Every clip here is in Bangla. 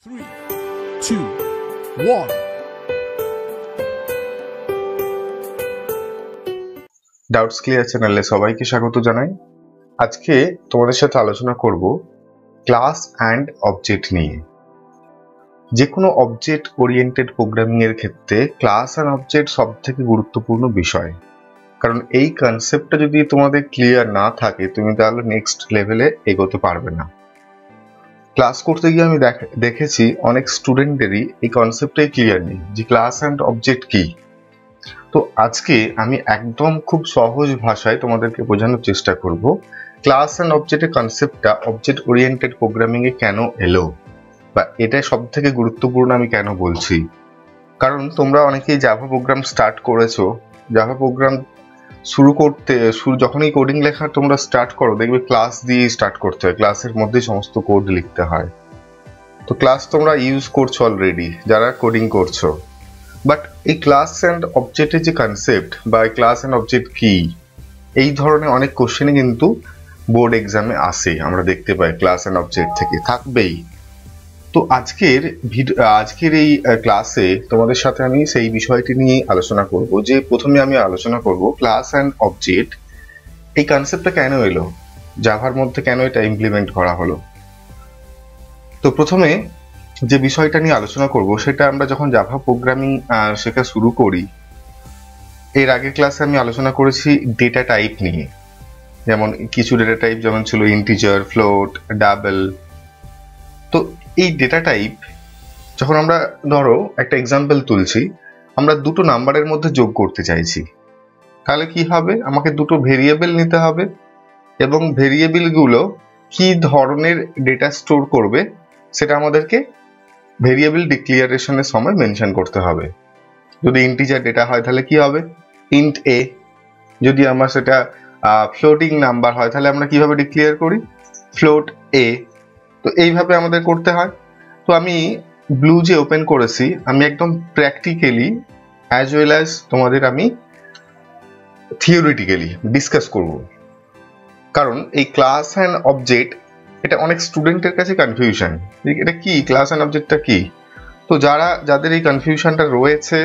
3, 2, 1. ডাউটস ক্লিয়ার চ্যানেলে সবাইকে স্বাগত জানাই। আজকে তোমাদের সাথে আলোচনা করব ক্লাস অ্যান্ড অবজেক্ট নিয়ে। যে কোনো অবজেক্ট ওরিয়েন্টেড প্রোগ্রামিং এর ক্ষেত্রে ক্লাস অ্যান্ড অবজেক্ট সবথেকে গুরুত্বপূর্ণ বিষয়, কারণ এই কনসেপ্টটা যদি তোমাদের ক্লিয়ার না থাকে তুমি তাহলে নেক্সট লেভেলে এগোতে পারবে না। ক্লাস করতে গিয়ে আমি দেখেছি অনেক স্টুডেন্টেরই এই কনসেপ্টটাই ক্লিয়ার নেই যে ক্লাস অ্যান্ড অবজেক্ট কি। তো আজকে আমি একদম খুব সহজ ভাষায় তোমাদেরকে বোঝানোর চেষ্টা করব ক্লাস অ্যান্ড অবজেক্টের কনসেপ্টটা অবজেক্ট ওরিয়েন্টেড প্রোগ্রামিং এ কেন এলো, বা এটা সব থেকে গুরুত্বপূর্ণ আমি কেন বলছি। কারণ তোমরা অনেকেই জাভা প্রোগ্রাম স্টার্ট করেছো, জাভা প্রোগ্রাম যখনই কোডিং লেখা তোমরা স্টার্ট করো দেখবে ক্লাস দিয়ে স্টার্ট করতে হয়, ক্লাসের মধ্যে সমস্ত কোড লিখতে হয়। তো ক্লাস তোমরা ইউজ করছো অলরেডি যারা কোডিং করছো, বাট এই ক্লাস অ্যান্ড অবজেক্টের যে কনসেপ্ট বা ক্লাস অ্যান্ড অবজেক্ট কি, এই ধরনের অনেক কোশ্চেনই কিন্তু বোর্ড এক্সামে আসে, আমরা দেখতে পাই ক্লাস অ্যান্ড অবজেক্ট থেকে থাকবেই। তো আজকের এই ক্লাসে তোমাদের সাথে আমি সেই বিষয়টি নিয়ে আলোচনা করব যে প্রথমে আমি আলোচনা করব ক্লাস অ্যান্ড অবজেক্ট এই কনসেপ্টটা কেন এলো, জাভার মধ্যে কেন এটা ইমপ্লিমেন্ট করা হলো। তো প্রথমে যে বিষয়টা নিয়ে আলোচনা করব সেটা আমরা যখন জাভা প্রোগ্রামিং শেখা শুরু করি, এর আগের ক্লাসে আমি আলোচনা করেছি ডেটা টাইপ নিয়ে। যেমন কিছু ডেটা টাইপ যেমন ছিল ইন্টিজার, ফ্লোট, ডাবল। তো এই ডেটা টাইপ যখন আমরা ধরো একটা এক্সাম্পল তুলছি, আমরা দুটো নাম্বারের মধ্যে যোগ করতে চাইছি, তাহলে কি হবে, আমাকে দুটো ভেরিয়েবল নিতে হবে এবং ভেরিয়েবল গুলো কি ধরনের ডেটা স্টোর করবে সেটা আমাদেরকে ভেরিয়েবল ডিক্লিয়ারেশনের সময় মেনশন করতে হবে। যদি ইন্টিজার ডেটা হয় তাহলে কি হবে, ইন্ট এ। যদি আমার সেটা ফ্লোটিং নাম্বার হয় তাহলে আমরা কিভাবে ডিক্লেয়ার করি, ফ্লোট এ। তো এইভাবে আমাদের করতে হয়। তো আমি ব্লু যে ওপেন করেছি আমি একদম প্র্যাকটিক্যালি অ্যাজ ওয়েল অ্যাজ তোমাদের আমি থিওরিটিক্যালি ডিসকাস করব। কারণ এই ক্লাস অ্যান্ড অবজেক্ট এটা অনেক স্টুডেন্টের কাছে কনফিউশন, এটা কি ক্লাস অ্যান্ড অবজেক্টটা কি। তো যাদের এই কনফিউশনটা রয়েছে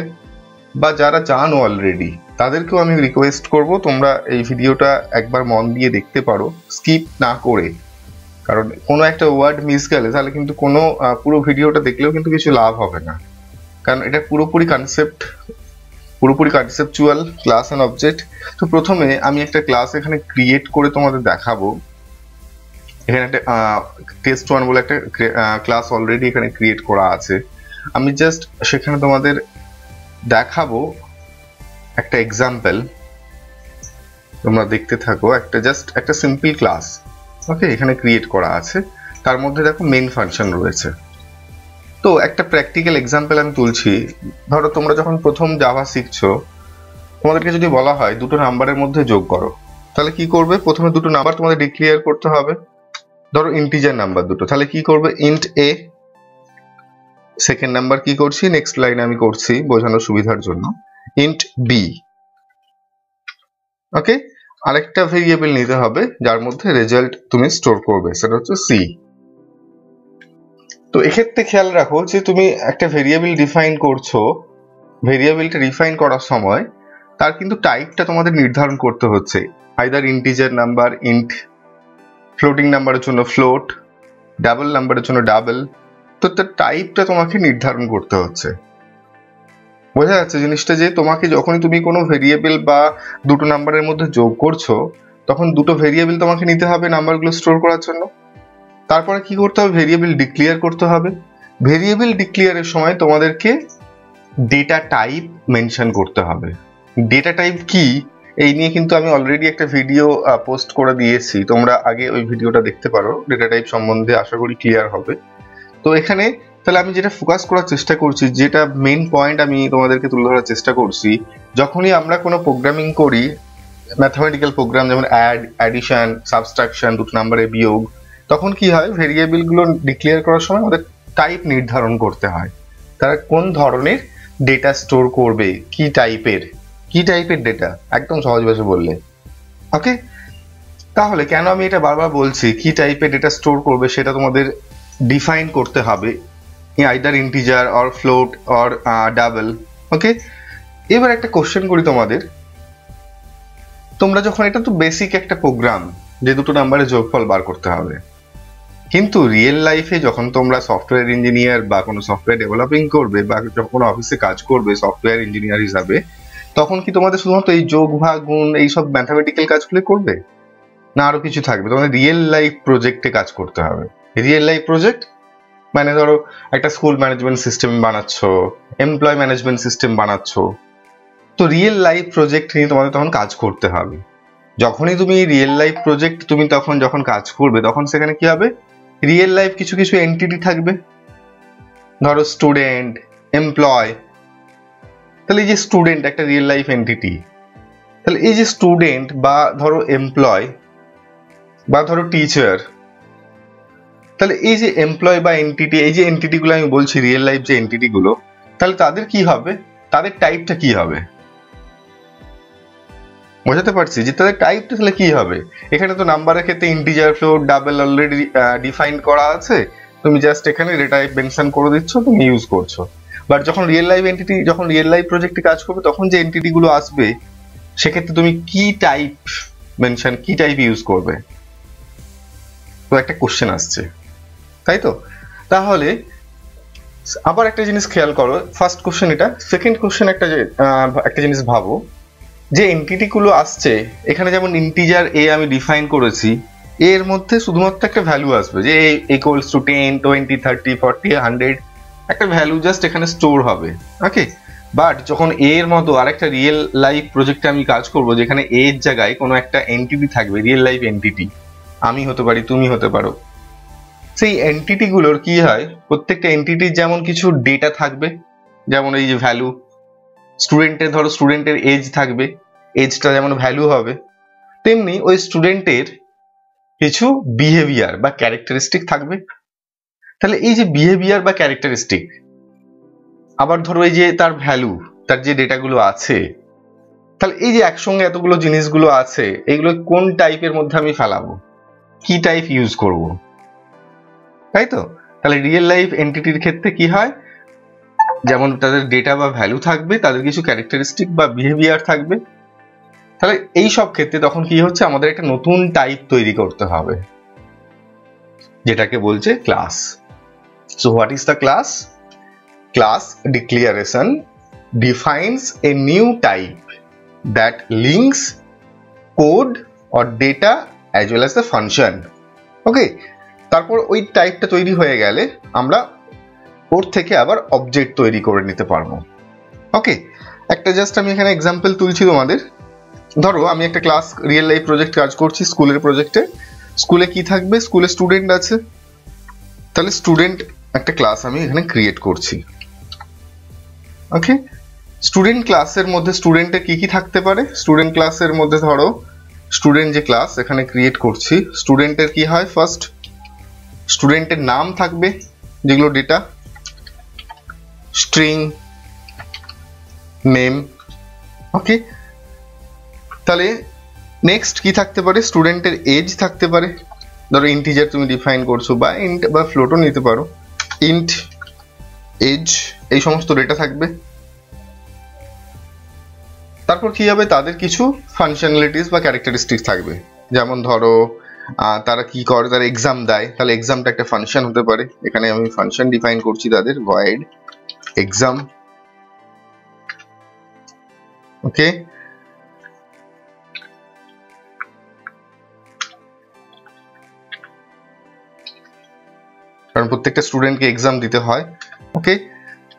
বা যারা জানো অলরেডি তাদেরকেও আমি রিকোয়েস্ট করব তোমরা এই ভিডিওটা একবার মন দিয়ে দেখতে পারো, স্কিপ না করে। কারণ কোনো একটা ওয়ার্ড মিস গেলে তাহলে কিন্তু কোনো পুরো ভিডিওটা দেখলেও কিন্তু কিছু লাভ হবে না, কারণ এটা পুরোপুরি কনসেপচুয়াল ক্লাস অ্যান্ড অবজেক্ট। তো প্রথমে আমি একটা ক্লাস এখানে ক্রিয়েট করে তোমাদের দেখাবো। এখানে একটা test1 বলে একটা ক্লাস অলরেডি এখানে ক্রিয়েট করা আছে। আমি জাস্ট সেখানে তোমাদের দেখাবো একটা এক্সাম্পল, তোমরা দেখতে থাকো। একটা সিম্পল ক্লাস ওকে এখানে ক্রিয়েট করা আছে, তার মধ্যে দেখো মেইন ফাংশন রয়েছে। তো একটা প্র্যাকটিক্যাল এক্সাম্পল আমি তুলছি। ধরো তোমরা যখন প্রথম জাভা শিখছো, তোমাদেরকে যদি বলা হয় দুটো নাম্বারের মধ্যে যোগ করো, তাহলে কি করবে, প্রথমে দুটো নাম্বার তোমাদের ডিক্লেয়ার করতে হবে। ধরো ইন্টিজার নাম্বার দুটো, তাহলে কি করবে, ইন্ট এ। সেকেন্ড নাম্বার কি করছি, নেক্সট লাইনে আমি করছি বোঝানোর সুবিধার জন্য, ইন্ট বি। ওকে, আরেকটা ভেরিয়েবল নিতে হবে যার মধ্যে রেজাল্ট তুমি স্টোর করবে, সেটা হচ্ছে সি। তো এক্ষেত্রে খেয়াল রাখো যে তুমি একটা ভেরিয়েবল ডিফাইন করছো, ভেরিয়েবলটা ডিফাইন করার সময় তার কিন্তু টাইপটা তোমাদের নির্ধারণ করতে হচ্ছে। Either integer number, int, floating নাম্বারের জন্য ফ্লোট, ডাবল নাম্বারের জন্য ডাবল। তো তার টাইপটা তোমাকে নির্ধারণ করতে হচ্ছে। বোঝা যাচ্ছে জিনিসটা, যে তোমাকে যখনই তুমি কোনো ভেরিয়েবল বা দুটো নাম্বারের মধ্যে যোগ করছো তখন দুটো ভেরিয়েবল তোমাকে নিতে হবে নাম্বারগুলো স্টোর করার জন্য। তারপরে কি করতে হবে, ভেরিয়েবল ডিক্লেয়ার করতে হবে। ভেরিয়েবল ডিক্লেয়ারের সময় তোমাদেরকে ডেটা টাইপ মেনশন করতে হবে। ডেটা টাইপ কি এই নিয়ে কিন্তু আমি অলরেডি একটা ভিডিও পোস্ট করে দিয়েছি, তোমরা আগে ওই ভিডিওটা দেখতে পারো। ডেটা টাইপ সম্বন্ধে আশা করি ক্লিয়ার হবে। তো এখানে তাহলে আমি যেটা ফোকাস করার চেষ্টা করছি, যেটা মেইন পয়েন্ট আমি তোমাদেরকে তুলে ধরার চেষ্টা করছি, যখনই আমরা কোনো প্রোগ্রামিং করি, ম্যাথমেটিক্যাল প্রোগ্রাম যেমন অ্যাডিশন, সাবট্রাকশন, দুটো নাম্বারে বিয়োগ, তখন কি হয়, ভেরিয়েবল গুলো ডিক্লেয়ার করার সময় আমাদের টাইপ নির্ধারণ করতে হয়। তারা কোন ধরনের ডেটা স্টোর করবে, কি টাইপের ডেটা, একদম সহজ ভাষায় বললে। ওকে, তাহলে কেন আমি এটা বারবার বলছি কি টাইপের ডেটা স্টোর করবে সেটা তোমাদের ডিফাইন করতে হবে। Either integer or float or double. Okay, এবার একটা কোশ্চেন করি তোমাদের, তোমরা যখন, এটা তো বেসিক একটা প্রোগ্রাম যে দুটো নাম্বারের যোগফল বার করতে হবে, কিন্তু রিয়েল লাইফে যখন তোমরা সফটওয়্যার ইঞ্জিনিয়ার বা কোনো সফটওয়্যার ডেভেলপিং করবে বা যখন কোনো অফিসে কাজ করবে সফটওয়্যার ইঞ্জিনিয়ার হিসাবে, তখন কি তোমাদের শুধুমাত্র এই যোগ ভাগ গুণ এইসব ম্যাথামেটিক্যাল কাজগুলো করবে, না আরো কিছু থাকবে? তোমাদের রিয়েল লাইফ প্রজেক্টে কাজ করতে হবে। রিয়েল লাইফ প্রজেক্ট মানে ধরো একটা স্কুল ম্যানেজমেন্ট সিস্টেম বানাচ্ছ, এমপ্লয় ম্যানেজমেন্ট সিস্টেম বানাচ্ছ, তো রিয়েল লাইফ প্রজেক্ট নিয়ে তোমাদের তখন কাজ করতে হবে। যখনই তুমি রিয়েল লাইফ প্রজেক্ট তুমি তখন যখন কাজ করবে, তখন সেখানে কি হবে, রিয়েল লাইফ কিছু কিছু এন্টিটি থাকবে, ধরো স্টুডেন্ট, এমপ্লয়। তাহলে এই যে স্টুডেন্ট একটা রিয়েল লাইফ এন্টিটি, তাহলে এই যে স্টুডেন্ট বা ধরো এমপ্লয় বা ধরো টিচার, তাহলে এই যে এমপ্লয় বা এন্টিটি, এই যে এন্টিটি গুলো আমি বলছি রিয়েল লাইফ যে এন্টিটি গুলো, তাহলে তাদের কি হবে, তাদের টাইপটা কি হবে? বোঝাতে পারছি যে তাদের টাইপটা তাহলে কি হবে? এখানে তো নাম্বারের ক্ষেত্রে integer, float, double already define করা আছে, তুমি জাস্ট এখানে ডেটা টাইপ মেনশন করে দিচ্ছ, তুমি ইউজ করছো। বাট যখন রিয়েল লাইফ এন্টিটি, যখন রিয়েল লাইফ প্রজেক্টে কাজ করবে, তখন যে এন্টিটি গুলো আসবে সেক্ষেত্রে তুমি কি টাইপ মেনশন, কি টাইপ ইউজ করবে? তো একটা কোশ্চেন আসছে, তাই তো? তাহলে আবার একটা জিনিস খেয়াল করো, ফার্স্ট কোশ্চেন এটা, সেকেন্ড কোশ্চেন একটা জিনিস ভাবো, যে এন্টিটি গুলো আসছে এখানে, যেমন ইন্টিজার এ আমি ডিফাইন করেছি, এর মধ্যে শুধুমাত্র একটা ভ্যালু আসবে যে ইকুয়ালস টু 10, 20, 30, 40, 100, একটা ভ্যালু জাস্ট এখানে স্টোর হবে। ওকে, বাট যখন এর মতো আরেকটা রিয়েল লাইফ প্রজেক্টে আমি কাজ করব, যেখানে এর জায়গায় কোনো একটা এন্টিটি থাকবে, রিয়েল লাইফ এন্টিটি, আমি হতে পারি, তুমি হতে পারো, সেই এন্টিটি গুলোর কি হয়, প্রত্যেকটা এন্টিটির যেমন কিছু ডেটা থাকবে, যেমন এই যে ভ্যালু, স্টুডেন্টের ধরো স্টুডেন্টের এজ থাকবে, এজটা যেমন ভ্যালু হবে, তেমনি ওই স্টুডেন্টের কিছু বিহেভিয়ার বা ক্যারেক্টারিস্টিক থাকবে। তাহলে এই যে বিহেভিয়ার বা ক্যারেক্টারিস্টিক, আবার ধরো এই যে তার ভ্যালু, তার যে ডেটাগুলো আছে, তাহলে এই যে একসঙ্গে এতগুলো জিনিসগুলো আছে, এগুলো কোন টাইপের মধ্যে আমি ফেলাবো, কি টাইপ ইউজ করব, তাই তো? তাহলে রিয়েল লাইফ এন্টিটির ক্ষেত্রে কি হয়, যেমন তাদের ডেটা বা ভ্যালু থাকবে, তাদের কিছু ক্যারেক্টারিস্টিক বা বিহেভিয়ার থাকবে। তাহলে এই সব ক্ষেত্রে তখন কি হচ্ছে, আমাদের একটা নতুন টাইপ তৈরি করতে হবে, যেটাকে বলছে class. So what is the class? Class declaration defines a new type that links code or data as well as the function. ওকে, তারপর ওই টাইপটা তৈরি হয়ে গেলে আমরা ওর থেকে আবার অবজেক্ট তৈরি করে নিতে পারবো। ওকে, একটা জাস্ট আমি এখানে এক্সাম্পল তুলছি তোমাদের। ধরো আমি একটা ক্লাস রিয়েল লাইফ প্রজেক্ট কাজ করছি, স্কুলের প্রজেক্টে। স্কুলে কি থাকবে, স্কুলে স্টুডেন্ট আছে, তাহলে স্টুডেন্ট একটা ক্লাস আমি এখানে ক্রিয়েট করছি। ওকে, স্টুডেন্ট ক্লাসের মধ্যে স্টুডেন্টের কি কি থাকতে পারে, স্টুডেন্ট ক্লাসের মধ্যে ধরো স্টুডেন্ট যে ক্লাস এখানে ক্রিয়েট করছি, স্টুডেন্টের কি হয়, ফার্স্ট স্টুডেন্টের নাম থাকবে, যেগুলো ডেটা, স্ট্রিং নেম। ওকে, তাহলে নেক্সট কি থাকতে পারে, স্টুডেন্টের এজ থাকতে পারে, ধরো ইন্টিজার তুমি ডিফাইন করছো, বা ইন্ট বা ফ্লোটও নিতে পারো, ইন্ট এজ, এই সমস্ত ডেটা থাকবে। তারপর কি হবে, তাদের কিছু ফাংশনালিটিস বা ক্যারেক্টারিস্টিক্স থাকবে, যেমন ধরো তারা কি করে, তারা এক্সাম দেয়, তাহলে এক্সামটা একটা ফাংশন হতে পারে, এখানে আমি ফাংশন ডিফাইন করছি তাদের, ভয়েড এক্সাম। ওকে, কারণ প্রত্যেকটা স্টুডেন্টকে এক্সাম দিতে হয়। ওকে,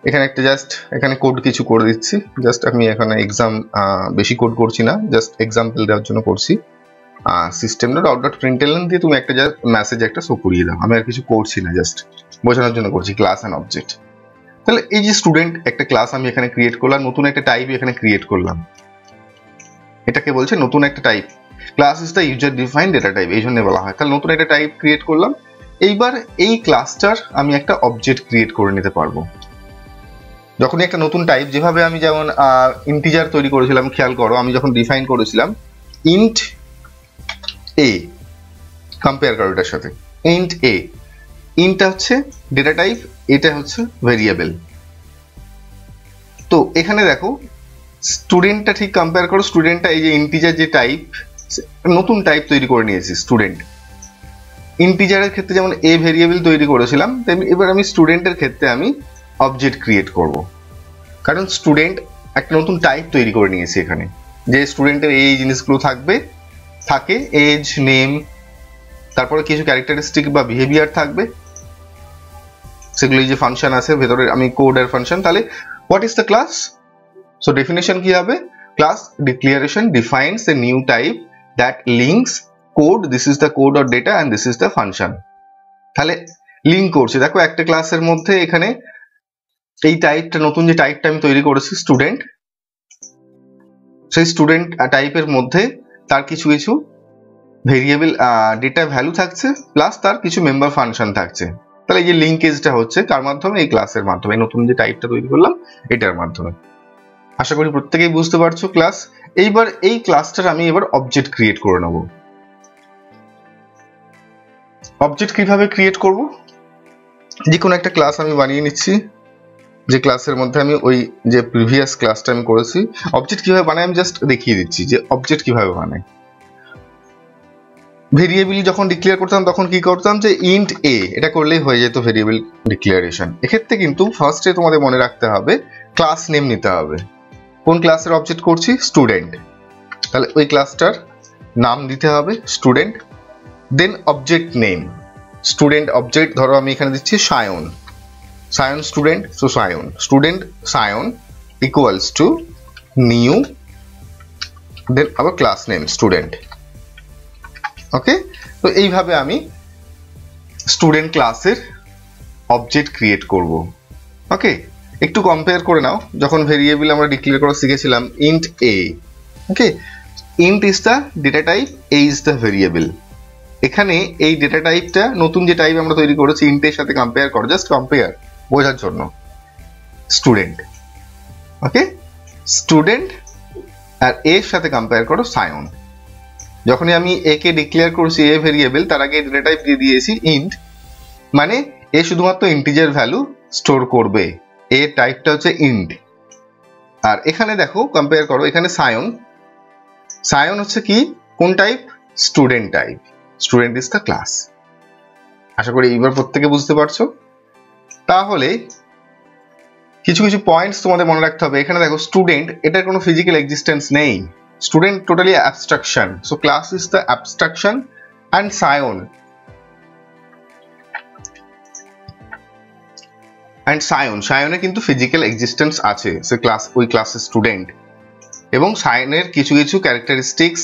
এখানে একটা জাস্ট এখানে কোড কিছু করে দিচ্ছি, জাস্ট আমি এখানে এক্সাম বেশি কোড করছি না, জাস্ট এক্সাম্পল দেওয়ার জন্য করছি। সিস্টেম ডট আউট ডট প্রিন্টএলএন দিয়ে তুমি একটা জাস্ট মেসেজ একটা শো করিয়ে দাও, আমি আর কিছু করছি না, জাস্ট বোঝানোর জন্য করছি, ক্লাস অ্যান্ড অবজেক্ট। তাহলে এই যে স্টুডেন্ট একটা ক্লাস আমি এখানে ক্রিয়েট করলাম, নতুন একটা টাইপ এখানে ক্রিয়েট করলাম, এটাকে বলছে নতুন একটা type. Class is the user defined data type, এই জন্য বলা হয়। তাহলে নতুন একটা টাইপ ক্রিয়েট করলাম, এইবার এই ক্লাসটার আমি একটা অবজেক্ট ক্রিয়েট করে নিতে পারবো। যখনই একটা নতুন টাইপ, যেভাবে আমি যেমন ইন্টিজার তৈরি করেছিলাম, খেয়াল করো আমি যখন ডিফাইন করেছিলাম ইন্ট এ, কম্পেয়ার করো এটার সাথে, ইন্ট এ, ইন্টটা হচ্ছে ডেটা টাইপ এটা হচ্ছে ভেরিয়েবল। তো এখানে দেখো স্টুডেন্টটা ঠিক কম্পেয়ার করো, স্টুডেন্টটা এই যে ইন্টিজার যে টাইপ, নতুন টাইপ তৈরি করে নিয়েছি স্টুডেন্ট। ইন্টিজারের ক্ষেত্রে যেমন এ ভেরিয়েবল তৈরি করেছিলাম, তেমনি এবার আমি স্টুডেন্টের ক্ষেত্রে আমি অবজেক্ট ক্রিয়েট করব, কারণ স্টুডেন্ট একটা নতুন টাইপ তৈরি করে নিয়েছি এখানে, যে স্টুডেন্টের এই জিনিসগুলো থাকে এজ, নেম, তারপরে কিছু ক্যারেক্টারিস্টিক বা বিহেভিয়ার থাকবে, সেগুলো যে ফাংশন আছে ভেতরে, আমি কোড আর ফাংশন। তাহলে what is the class? So definition কি হবে? Class declaration defines a new type that links code, this is the code or data and this is the function. তাহলে লিঙ্ক করছে, দেখো একটা ক্লাসের মধ্যে এখানে এই টাইপটা, নতুন যে টাইপটা আমি তৈরি করেছি স্টুডেন্ট, সেই স্টুডেন্ট টাইপের মধ্যে তার কিছু কিছু ভেরিয়েবল ডেটা ভ্যালু থাকছে, প্লাস তার কিছু মেম্বার ফাংশন থাকছে। তাহলে এই যে লিঙ্কেজটা হচ্ছে কার মাধ্যমে? এই ক্লাসের মাধ্যমে, নতুন যে টাইপটা তৈরি করলাম এটার মাধ্যমে। আশা করি প্রত্যেকেই বুঝতে পারছো ক্লাস। এইবার এই ক্লাসটার আমি এবার অবজেক্ট ক্রিয়েট করে নেব। অবজেক্ট কিভাবে ক্রিয়েট করব? যে কোনো একটা ক্লাস আমি বানিয়ে নিচ্ছি, যে ক্লাসের মধ্যে আমি ওই যে প্রিভিয়াস ক্লাসটা আমি করেছি। অবজেক্ট কিভাবে বানাই আমি জাস্ট দেখিয়ে দিচ্ছি যে অবজেক্ট কিভাবে বানাই। ভেরিয়েবল যখন ডিক্লেয়ার করতাম তখন কি করতাম, যে ইন্ট এ, এটা করলেই হয়ে যেত ভেরিয়েবল ডিক্লারেশন। এক্ষেত্রে কিন্তু ফার্স্টে তোমাদের মনে রাখতে হবে ক্লাস নেম নিতে হবে। কোন ক্লাসের অবজেক্ট করছি? স্টুডেন্ট। তাহলে ওই ক্লাসটার নাম দিতে হবে student. Then object name, student object, ধরো আমি এখানে দিচ্ছি Sayan, Sayan student, so Sayan student Sayan equals to new, then আবার ক্লাস নেম স্টুডেন্ট। ওকে, তো এইভাবে আমি স্টুডেন্ট ক্লাসের অবজেক্ট ক্রিয়েট করব। ওকে, একটু কম্পেয়ার করে নাও, যখন ভেরিয়েবল আমরা ডিক্লেয়ার করা শিখেছিলাম int A. Okay, int is the data type, A is the variable. এখানে এই ডেটা টাইপটা নতুন যে টাইপ আমরা তৈরি করেছি ইন্টের সাথে কম্পেয়ার করো, জাস্ট কম্পেয়ার বোঝার জন্য। স্টুডেন্ট, ওকে, স্টুডেন্ট আর এর সাথে কম্পেয়ার করো সায়ন। যখনই আমি এ কে ডিক্লেয়ার করছি এ ভেরিয়েবল, তার আগে ডেটা টাইপ দিয়ে দিয়েছি ইন্ট, মানে এ শুধুমাত্র ইন্টিজার ভ্যালু স্টোর করবে, এর টাইপটা হচ্ছে ইন্ট। আর এখানে দেখো কম্পেয়ার করো, এখানে সায়ন, সায়ন হচ্ছে কি, কোন type? Student type, student is the class. আশা করি এইবার প্রত্যেকে বুঝতে পারছো। তাহলে কিছু কিছু পয়েন্টস তোমাদের মনে রাখতে হবে। এখানে দেখো স্টুডেন্ট, এটার কোনো ফিজিক্যাল এক্সিস্টেন্স নেই, student totally abstraction, so class is the abstraction. And Sayan, সায়নের কিন্তু ফিজিক্যাল এক্সিস্টেন্স আছে, সে ক্লাস, ওই ক্লাসের স্টুডেন্ট। এবং সায়নের কিছু কিছু ক্যারেক্টারিস্টিক্স,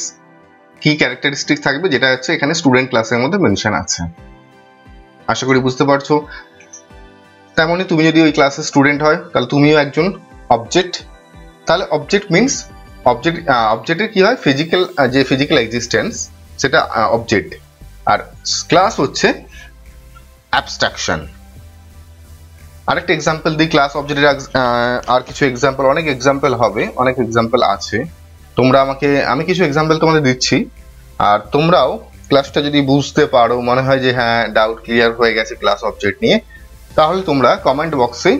কি ক্যারেক্টারিস্টিক্স থাকবে, যেটা হচ্ছে এখানে স্টুডেন্ট ক্লাসের মধ্যে মেনশন আছে। আশা করি বুঝতে পারছো। তেমনই তুমি যদি ওই ক্লাসের স্টুডেন্ট হয়, তাহলে তুমিও একজন অবজেক্ট। তাহলে অবজেক্ট মিনস, অবজেক্টের কি হয়, ফিজিক্যাল, যে ফিজিক্যাল এক্সিস্টেন্স সেটা অবজেক্ট, আর ক্লাস হচ্ছে অ্যাবস্ট্রাকশন। আরেকটা এক্সাম্পল দিই ক্লাস অবজেক্টের, আর কিছু এক্সাম্পল, অনেক এক্সাম্পল হবে, অনেক এক্সাম্পল আছে। তোমরা আমি কিছু এক্সাম্পল তোমাদের দিচ্ছি, আর তোমরাও ক্লাসটা যদি বুঝতে পারো, মনে হয় যে হ্যাঁ ডাউট ক্লিয়ার হয়ে গেছে ক্লাস অবজেক্ট নিয়ে, তাহলে তোমরা কমেন্ট বক্সে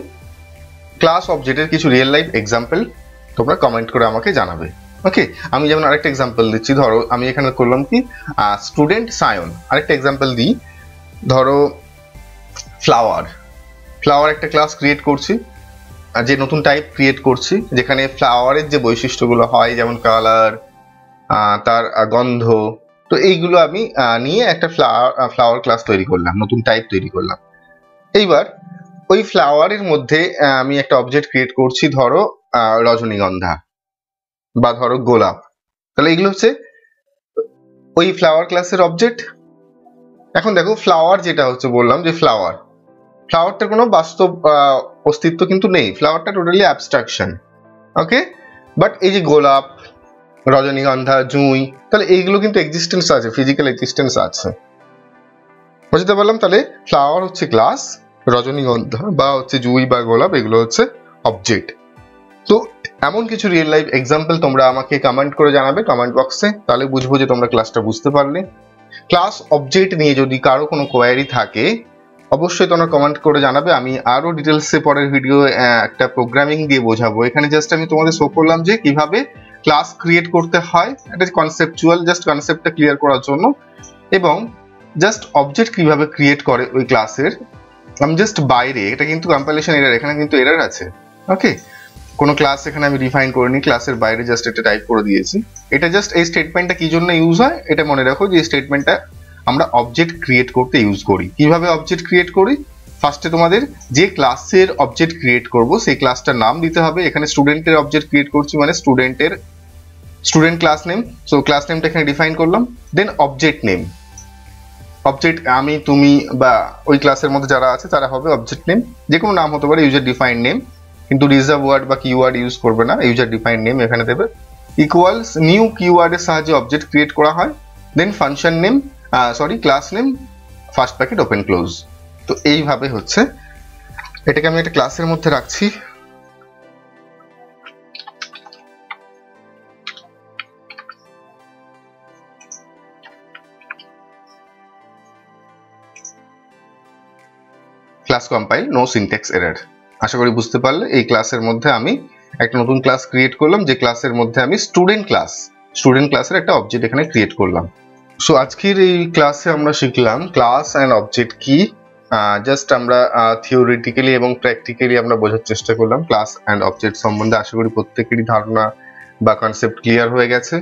ক্লাস অবজেক্টের কিছু রিয়েল লাইফ এক্সাম্পল তোমরা কমেন্ট করে আমাকে জানাবে। ওকে, আমি যেমন আরেকটা এক্সাম্পল দিচ্ছি, ধরো আমি এখানে করলাম কি স্টুডেন্ট সায়ন। আরেকটা এক্সাম্পল দিই, ধরো ফ্লাওয়ার, ফ্লাওয়ার একটা ক্লাস ক্রিয়েট করছি, যে নতুন টাইপ ক্রিয়েট করছি, যেখানে ফ্লাওয়ারের যে বৈশিষ্ট্যগুলো হয়, যেমন কালার, তার গন্ধ, তো এইগুলো আমি নিয়ে একটা ফ্লাওয়ার ক্লাস তৈরি করলাম, নতুন টাইপ তৈরি করলাম। এইবার ওই ফ্লাওয়ারের মধ্যে আমি একটা অবজেক্ট ক্রিয়েট করছি, ধরো রজনীগন্ধা বা ধরো গোলাপ। তাহলে এগুলো হচ্ছে ওই ফ্লাওয়ার ক্লাসের অবজেক্ট। এখন দেখো ফ্লাওয়ার যেটা হচ্ছে, বললাম যে ফ্লাওয়ারটার কোনো বাস্তব অস্তিত্ব কিন্তু নেই, ফ্লাওয়ারটা টোটালি অ্যাবস্ট্রাকশন। ওকে, বাট এই যে গোলাপ, রজনীগন্ধা, জুঁই, তাহলে এইগুলো কিন্তু এক্সিস্টেন্স আছে, ফিজিক্যাল এক্সিস্টেন্স আছে, বুঝতে পারলাম। তাহলে ফ্লাওয়ার হচ্ছে ক্লাস, রজনীগন্ধা বা হচ্ছে জুঁই বা গোলাপ এগুলো হচ্ছে অবজেক্ট। তো এমন কিছু রিয়েল লাইফ এক্সাম্পল তোমরা আমাকে কমেন্ট করে জানাবে কমেন্ট বক্সে, তাহলে বুঝবো যে তোমরা ক্লাসটা বুঝতে পারলে। ক্লাস অবজেক্ট নিয়ে যদি কারো কোনো কোয়ারি থাকে, অবশ্যই তোমরা কমেন্ট করে জানাবে। আমি আরো ডিটেলসে পরের ভিডিও একটা প্রোগ্রামিং দিয়ে বোঝাবো। এখানে জাস্ট আমি তোমাদের শো করলাম যে কিভাবে ক্লাস ক্রিয়েট করতে হয়, এটা কনসেপচুয়াল, জাস্ট কনসেপ্টটা ক্লিয়ার করার জন্য, এবং জাস্ট অবজেক্ট কিভাবে ক্রিয়েট করে ওই ক্লাসের। আমি জাস্ট বাইরে, এটা কিন্তু কম্পাইলেশন এরর, এখানে কিন্তু এরর আছে। ওকে, কোনো ক্লাস এখানে আমি ডিফাইন করিনি, ক্লাসের বাইরে জাস্ট এটা টাইপ করে দিয়েছি। এটা জাস্ট এই স্টেটমেন্টটা কি জন্য ইউজ হয় এটা মনে রাখো, যে এই স্টেটমেন্টটা আমরা অবজেক্ট ক্রিয়েট করতে ইউজ করি। কিভাবে অবজেক্ট ক্রিয়েট করি? ফার্স্টে তোমাদের যে ক্লাসের অবজেক্ট ক্রিয়েট করব সেই ক্লাসটার নাম দিতে হবে। এখানে স্টুডেন্টের অবজেক্ট ক্রিয়েট করছি মানে student class name, so class নেমটা এখানে ডিফাইন করলাম। দেন অবজেক্ট নেম, অবজেক্ট আমি তুমি বা ওই ক্লাসের মধ্যে যারা আছে তারা হবে অবজেক্ট নেম, যে কোনো নাম হতে পারে, ইউজার ডিফাইন নেম, কিন্তু রিজার্ভ ওয়ার্ড বা কিওয়ার্ড ইউজ করবে না, ইউজার ডিফাইন নেম এখানে দেবে। ইকুয়ালস নিউ কিওয়ার্ডের সাহায্যে অবজেক্ট ক্রিয়েট করা হয়। Then function name, class name, first packet open close. তো এইভাবে হচ্ছে, এটাকে আমি একটা ক্লাসের মধ্যে রাখছি। Class compile, no syntax error. আশা করি বুঝতে পারলে। এই ক্লাসের মধ্যে আমি একটা নতুন ক্লাস ক্রিয়েট করলাম, যে ক্লাসের মধ্যে আমি স্টুডেন্ট ক্লাসের একটা অবজেক্ট এখানে ক্রিয়েট করলাম। সো আজকের এই ক্লাসে আমরা শিখলাম ক্লাস অ্যান্ড অবজেক্ট কি। জাস্ট আমরা থিওরিটিক্যালি এবং প্র্যাকটিক্যালি আমরা বোঝার চেষ্টা করলাম ক্লাস অ্যান্ড অবজেক্ট সম্বন্ধে। আশা করি প্রত্যেকেরই ধারণা বা কনসেপ্ট ক্লিয়ার হয়ে গেছে।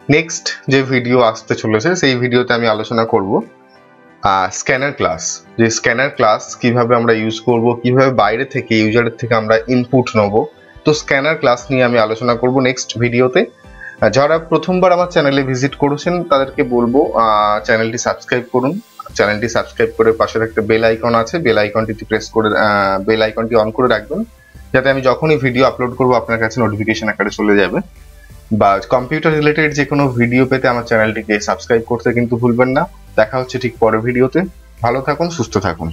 নেক্সট যে ভিডিও আসতে চলেছে সেই ভিডিওতে আমি আলোচনা করব স্ক্যানার ক্লাস, যে স্ক্যানার ক্লাস কিভাবে আমরা ইউজ করব, কিভাবে বাইরে থেকে ইউজারের থেকে আমরা ইনপুট নেব। তো স্ক্যানার ক্লাস নিয়ে আমি আলোচনা করব নেক্সট ভিডিওতে। যারা প্রথমবার আমার চ্যানেলে ভিজিট করেছেন তাদেরকে বলবো চ্যানেলটি সাবস্ক্রাইব করুন। চ্যানেলটি সাবস্ক্রাইব করে পাশের একটা বেল আইকন আছে, বেল আইকনটিতে প্রেস করে বেল আইকনটি অন করে রাখবেন, যাতে আমি যখনই ভিডিও আপলোড করব আপনার কাছে নোটিফিকেশন আকারে চলে যাবে। বা কম্পিউটার রিলেটেড যে কোনো ভিডিও পেতে আমার চ্যানেলটিকে সাবস্ক্রাইব করতে কিন্তু ভুলবেন না। দেখা হচ্ছে ঠিক পরের ভিডিওতে। ভালো থাকুন, সুস্থ থাকুন।